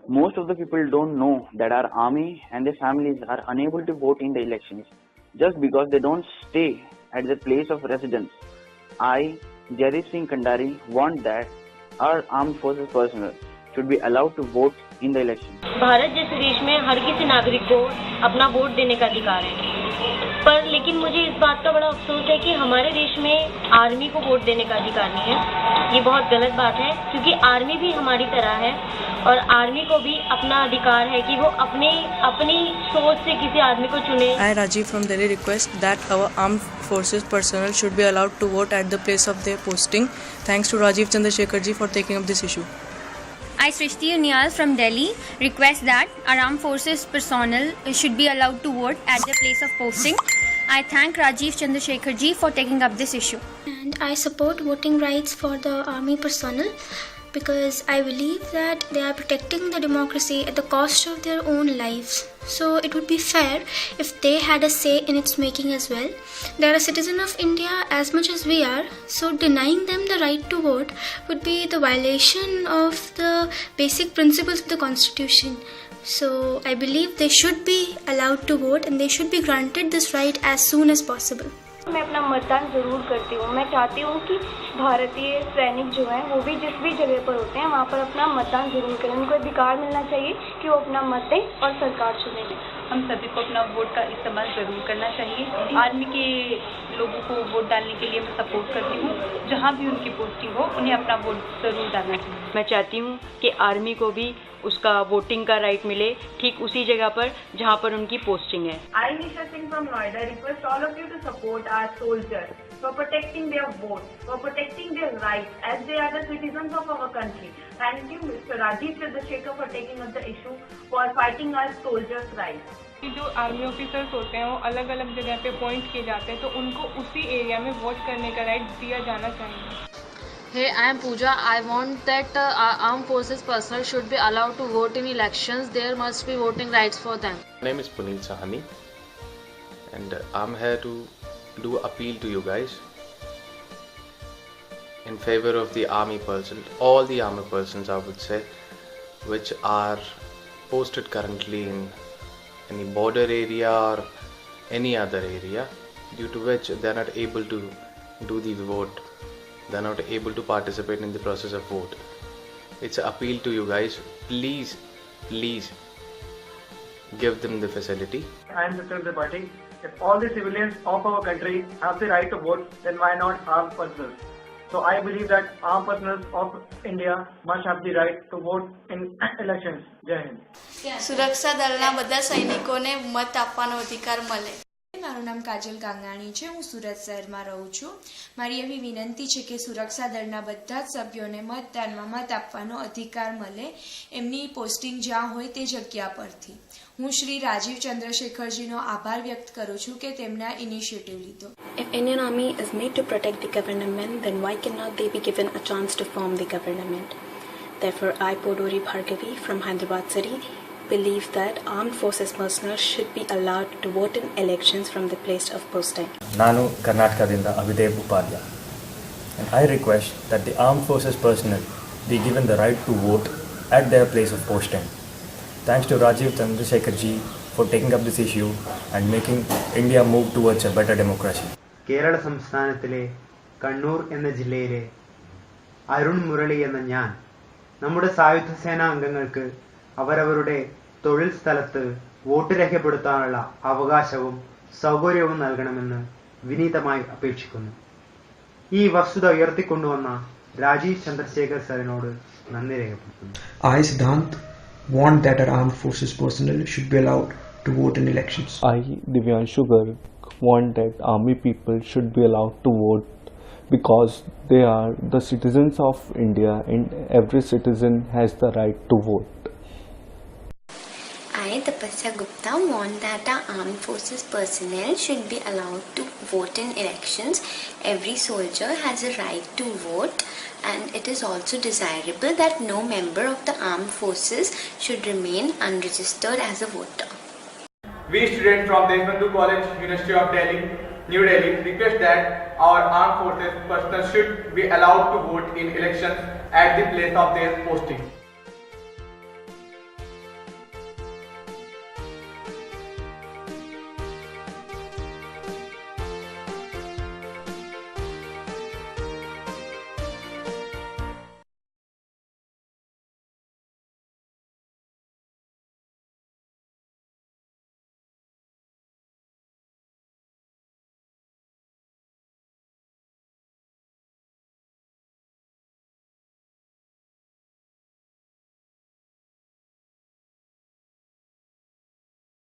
Most of the people don't know that our army and their families are unable to vote in the elections just because they don't stay at their place of residence. I, Jaideep Singh Kandari, want that our armed forces personnel should be allowed to vote in the election. Bharat जैसे देश में हर किसी नागरिक को अपना vote देने का अधिकार है, पर लेकिन मुझे इस बात का बड़ा अफसोस है कि हमारे देश में आर्मी को वोट देने का अधिकार नहीं है। ये बहुत गलत बात है, क्योंकि आर्मी भी हमारी तरह है और आर्मी को भी अपना अधिकार है कि वो अपनी सोच से किसी आदमी को चुने। I, Rajiv from Delhi, request that our armed forces personnel should be allowed to vote at the place of their posting. Thanks to Rajiv Chandrasekhar ji for taking up this issue. I, Srishti Unyal from Delhi, request that our armed forces personnel should be allowed to vote at their place of posting. I thank Rajiv Chandrasekhar ji for taking up this issue. And I support voting rights for the army personnel because I believe that they are protecting the democracy at the cost of their own lives. So it would be fair if they had a say in its making as well. They are a citizen of India as much as we are, so denying them the right to vote would be the violation of the basic principles of the Constitution. So I believe they should be allowed to vote and they should be granted this right as soon as possible. मैं अपना मतदान जरूर करती हूँ। मैं चाहती हूँ कि भारतीय सैनिक जो हैं वो भी जिस भी जगह पर होते हैं वहाँ पर अपना मतदान जरूर करें। उनको अधिकार मिलना चाहिए कि वो अपना मत दें और सरकार चुने। हम सभी को अपना वोट का इस्तेमाल जरूर करना चाहिए। आर्मी के लोगों को वोट डालने के लिए मैं सपोर्ट करती हूँ। जहाँ भी उनकी पोस्टिंग हो उन्हें अपना वोट जरूर डालना चाहिए। मैं चाहती हूँ कि आर्मी को भी उसका वोटिंग का राइट मिले ठीक उसी जगह पर जहाँ पर उनकी पोस्टिंग है। I, Nisha Singh from Noida, request all of you to support our soldiers for protecting their vote, for protecting their rights as they are the citizens of our country. Thank you, Mr. Rajeev Chandrasekhar, for taking up the issue for fighting our soldiers' rights. जो army officers होते हैं वो अलग अलग जगह पे appoint किए जाते हैं, तो उनको उसी एरिया में वोट करने का राइट दिया जाना चाहिए। Hey, I am Pooja. I want that our armed forces personnel should be allowed to vote in elections. There must be voting rights for them. My name is Puneet Sahani and I'm here to do appeal to you guys in favor of the army personnel, all the army persons I would say, which are posted currently in any border area or any other area, due to which they are not able to do the vote. They are not able to participate in the process of vote. It's an appeal to you guys. Please give them the facility. I am Mr. Tripathi. If all the civilians of our country have the right to vote, then why not armed personnel? So I believe that armed personnel of India must have the right to vote in elections. Jai Hind. સુરક્ષા દળના બધા સૈનિકોને મત આપવાનો અધિકાર મળે. મારું નામ કાજલ કાંગાણી છે. હું સુરત શહેરમાં રહું છું. મારી એવી વિનંતી છે કે સુરક્ષા દળના બધા જ સભ્યોને મતદાનમાં મત આપવાનો અધિકાર મળે એમની પોસ્ટિંગ જ્યાં હોય તે જગ્યા પરથી. હું શ્રી રાજીવ ચંદ્રશેખરજીનો આભાર વ્યક્ત કરું છું કે તેમણે આ ઇનિશિયેટિવ લીધો. If Indian Army is made to protect the government, then why cannot they be given a chance to form the government? Therefore, I, Podori Bhargavi from Hyderabad city, believe that armed forces personnel should be allowed to vote in elections from the place of posting. ನಾನು ಕರ್ನಾಟಕದಿಂದ ಅಭಿದೇವ್ Upadhya. And I request that the armed forces personnel be given the right to vote at their place of posting. Thanks to Rajiv Chandrasekhar ji for taking up this issue and making India move towards a better democracy. Kerala സംസ്ഥാനത്തിലെ കണ്ണൂർ എന്ന ജില്ലയിലെ അരുൺ മുരളി എന്ന ഞാൻ നമ്മുടെ സായുധ സേനാ അംഗങ്ങൾക്ക് അവരവരുടെ തൊഴിൽ സ്ഥലത്ത് വോട്ട് രേഖപ്പെടുത്താനുള്ള അവകാശവും സൗകര്യവും നൽകണമെന്ന് വിനീതമായി അപേക്ഷിക്കുന്നു. ഈ വസ്തുത ഉയർത്തിക്കൊണ്ടുവന്ന രാജീവ് ചന്ദ്രശേഖർ സാറിനോട് നന്ദി രേഖപ്പെടുത്തുന്നു. I, Siddhant, want that our armed forces personnel should be allowed to vote in elections. I, Divyanshu Garg, want that army people should be allowed to vote because they are the citizens of India and every citizen has the right to vote. I, Tapasya Gupta, want that our armed forces personnel should be allowed to vote in elections. Every soldier has a right to vote, and it is also desirable that no member of the armed forces should remain unregistered as a voter. We students from Deshbandhu College, University of Delhi, New Delhi, request that our armed forces personnel should be allowed to vote in elections at the place of their posting.